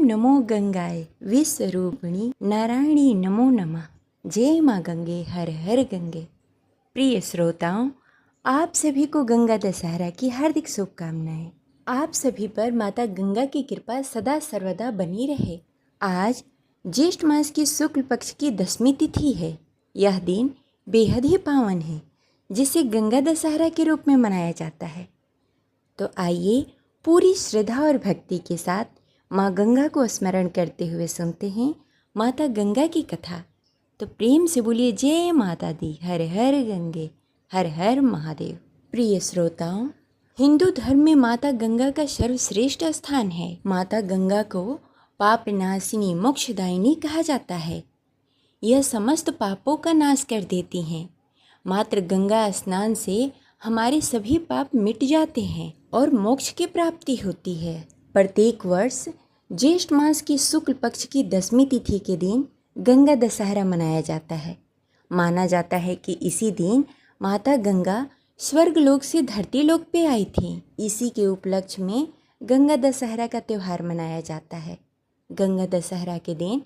नमो गंगाए विश्वरूपिणी नारायणी नमो नमः। जय माँ गंगे, हर हर गंगे। प्रिय श्रोताओं, आप सभी को गंगा दशहरा की हार्दिक शुभकामनाएं। आप सभी पर माता गंगा की कृपा सदा सर्वदा बनी रहे। आज ज्येष्ठ मास की शुक्ल पक्ष की 10वीं तिथि है। यह दिन बेहद ही पावन है, जिसे गंगा दशहरा के रूप में मनाया जाता है। तो आइए पूरी श्रद्धा और भक्ति के साथ माँ गंगा को स्मरण करते हुए सुनते हैं माता गंगा की कथा। तो प्रेम से बोलिए जय माता दी, हर हर गंगे, हर हर महादेव। प्रिय श्रोताओं, हिंदू धर्म में माता गंगा का सर्वश्रेष्ठ स्थान है। माता गंगा को पाप नाशिनी मोक्षदायिनी कहा जाता है। यह समस्त पापों का नाश कर देती हैं। मात्र गंगा स्नान से हमारे सभी पाप मिट जाते हैं और मोक्ष की प्राप्ति होती है। प्रत्येक वर्ष ज्येष्ठ मास की शुक्ल पक्ष की 10वीं तिथि के दिन गंगा दशहरा मनाया जाता है। माना जाता है कि इसी दिन माता गंगा स्वर्गलोक से धरती लोक पे आई थी। इसी के उपलक्ष्य में गंगा दशहरा का त्यौहार मनाया जाता है। गंगा दशहरा के दिन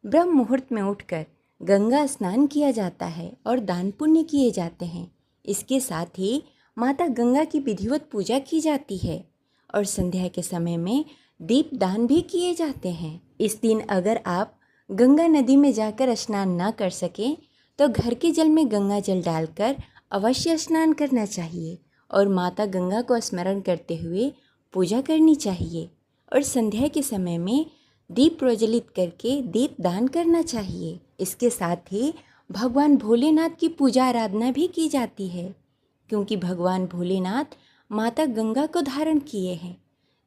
ब्रह्म मुहूर्त में उठकर गंगा स्नान किया जाता है और दान पुण्य किए जाते हैं। इसके साथ ही माता गंगा की विधिवत पूजा की जाती है और संध्या के समय में दीप दान भी किए जाते हैं। इस दिन अगर आप गंगा नदी में जाकर स्नान ना कर सकें तो घर के जल में गंगा जल डालकर अवश्य स्नान करना चाहिए और माता गंगा को स्मरण करते हुए पूजा करनी चाहिए। और संध्या के समय में दीप प्रज्वलित करके दीप दान करना चाहिए। इसके साथ ही भगवान भोलेनाथ की पूजा आराधना भी की जाती है, क्योंकि भगवान भोलेनाथ माता गंगा को धारण किए हैं।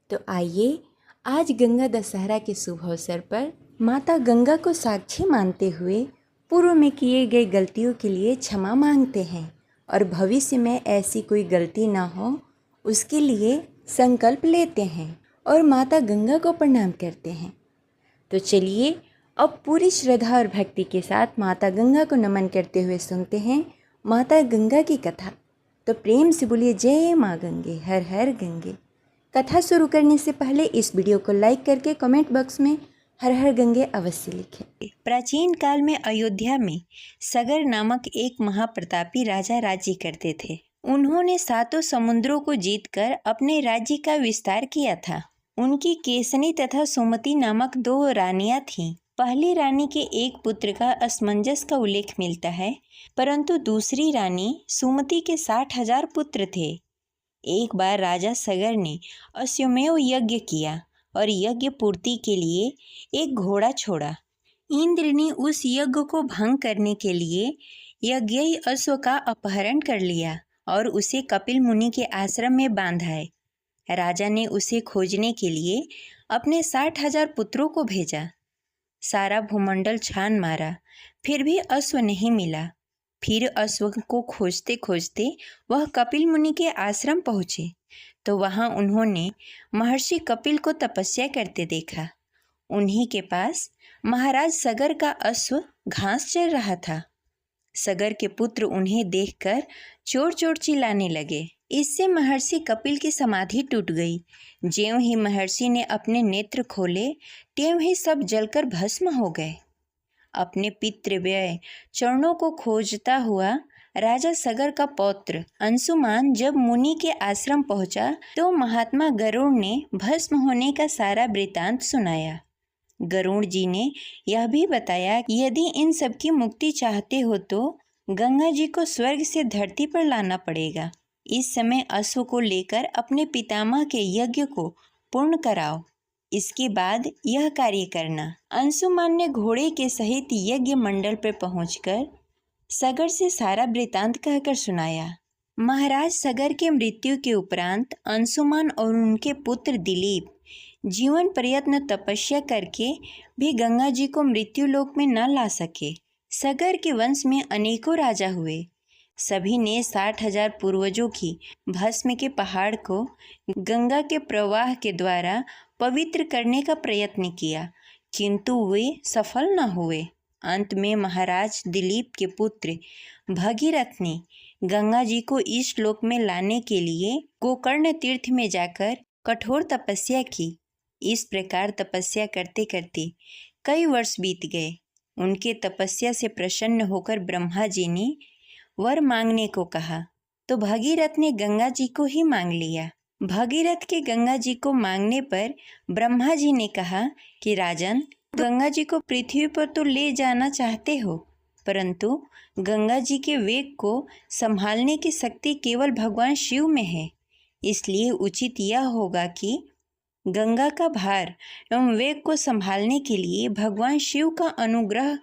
तो आइए आज गंगा दशहरा के शुभ अवसर पर माता गंगा को साक्षी मानते हुए पूर्व में किए गए गलतियों के लिए क्षमा मांगते हैं और भविष्य में ऐसी कोई गलती ना हो उसके लिए संकल्प लेते हैं और माता गंगा को प्रणाम करते हैं। तो चलिए अब पूरी श्रद्धा और भक्ति के साथ माता गंगा को नमन करते हुए सुनते हैं माता गंगा की कथा। तो प्रेम से बोलिए जय माँ गंगे, हर हर गंगे। कथा शुरू करने से पहले इस वीडियो को लाइक करके कमेंट बॉक्स में हर हर गंगे अवश्य लिखें। प्राचीन काल में अयोध्या में सगर नामक एक महाप्रतापी राजा राज्य करते थे। उन्होंने 7 समुद्रों को जीतकर अपने राज्य का विस्तार किया था। उनकी केसनी तथा सुमति नामक 2 रानियां थीं। पहली रानी के एक पुत्र का असमंजस का उल्लेख मिलता है, परंतु दूसरी रानी सुमति के 60,000 पुत्र थे। एक बार राजा सगर ने अश्वमेव यज्ञ किया और यज्ञ पूर्ति के लिए एक घोड़ा छोड़ा। इंद्र ने उस यज्ञ को भंग करने के लिए यज्ञी अश्व का अपहरण कर लिया और उसे कपिल मुनि के आश्रम में बांधाए। राजा ने उसे खोजने के लिए अपने 60,000 पुत्रों को भेजा। सारा भूमंडल छान मारा, फिर भी अश्व नहीं मिला। फिर अश्व को खोजते खोजते वह कपिल मुनि के आश्रम पहुँचे तो वहाँ उन्होंने महर्षि कपिल को तपस्या करते देखा। उन्हीं के पास महाराज सगर का अश्व घास चर रहा था। सगर के पुत्र उन्हें देखकर चोर चोर चिल्लाने लगे। इससे महर्षि कपिल की समाधि टूट गई। ज्यों ही महर्षि ने अपने नेत्र खोले त्यों ही सब जलकर भस्म हो गए। अपने पितृव्यय चरणों को खोजता हुआ राजा सगर का पौत्र अंशुमान जब मुनि के आश्रम पहुंचा तो महात्मा गरुड़ ने भस्म होने का सारा वृतांत सुनाया। गरुड़ जी ने यह भी बताया कि यदि इन सब की मुक्ति चाहते हो तो गंगा जी को स्वर्ग से धरती पर लाना पड़ेगा। इस समय अश्व को लेकर अपने पितामह के यज्ञ को पूर्ण कराओ, इसके बाद यह कार्य करना। अंशुमान ने घोड़े के सहित यज्ञ मंडल पर पहुंचकर सगर से सारा वृतांत कहकर सुनाया। महाराज सगर के मृत्यु के उपरांत अंशुमान और उनके पुत्र दिलीप जीवन प्रयत्न तपस्या करके भी गंगा जी को मृत्यु लोक में न ला सके। सगर के वंश में अनेकों राजा हुए। सभी ने 60,000 पूर्वजों की भस्म के पहाड़ को गंगा के प्रवाह के द्वारा पवित्र करने का प्रयत्न किया, किंतु वे सफल न हुए। अंत में महाराज दिलीप के पुत्र भगीरथ ने गंगा जी को इस लोक में लाने के लिए गोकर्ण तीर्थ में जाकर कठोर तपस्या की। इस प्रकार तपस्या करते करते कई वर्ष बीत गए। उनके तपस्या से प्रसन्न होकर ब्रह्मा जी ने वर मांगने को कहा, तो भगीरथ ने गंगा जी को ही मांग लिया। भगीरथ के गंगा जी को मांगने पर ब्रह्मा जी ने कहा कि राजन, गंगा जी को पृथ्वी पर तो ले जाना चाहते हो, परंतु गंगा जी के वेग को संभालने की शक्ति केवल भगवान शिव में है। इसलिए उचित यह होगा कि गंगा का भार एवं वेग को संभालने के लिए भगवान शिव का अनुग्रह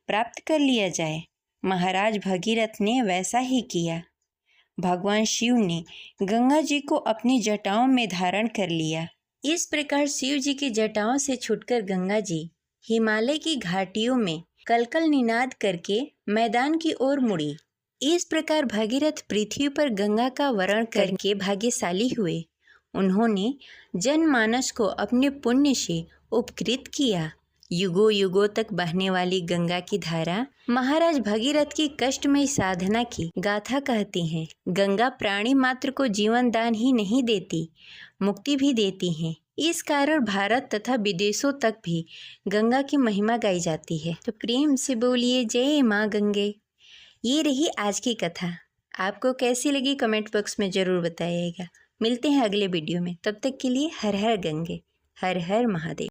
प्राप्त कर लिया जाए। महाराज भगीरथ ने वैसा ही किया। भगवान शिव ने गंगा जी को अपनी जटाओं में धारण कर लिया। इस प्रकार शिव जी की जटाओं से छूटकर गंगा जी हिमालय की घाटियों में कलकल निनाद करके मैदान की ओर मुड़ी। इस प्रकार भगीरथ पृथ्वी पर गंगा का वरण करके भाग्यशाली हुए। उन्होंने जनमानस को अपने पुण्य से उपकृत किया। युगों युगों तक बहने वाली गंगा की धारा महाराज भगीरथ की कष्टमयी साधना की गाथा कहती हैं। गंगा प्राणी मात्र को जीवन दान ही नहीं देती, मुक्ति भी देती हैं। इस कारण भारत तथा विदेशों तक भी गंगा की महिमा गाई जाती है। तो प्रेम से बोलिए जय माँ गंगे। ये रही आज की कथा। आपको कैसी लगी कमेंट बॉक्स में ज़रूर बताइएगा। मिलते हैं अगले वीडियो में, तब तक के लिए हर हर गंगे, हर हर महादेव।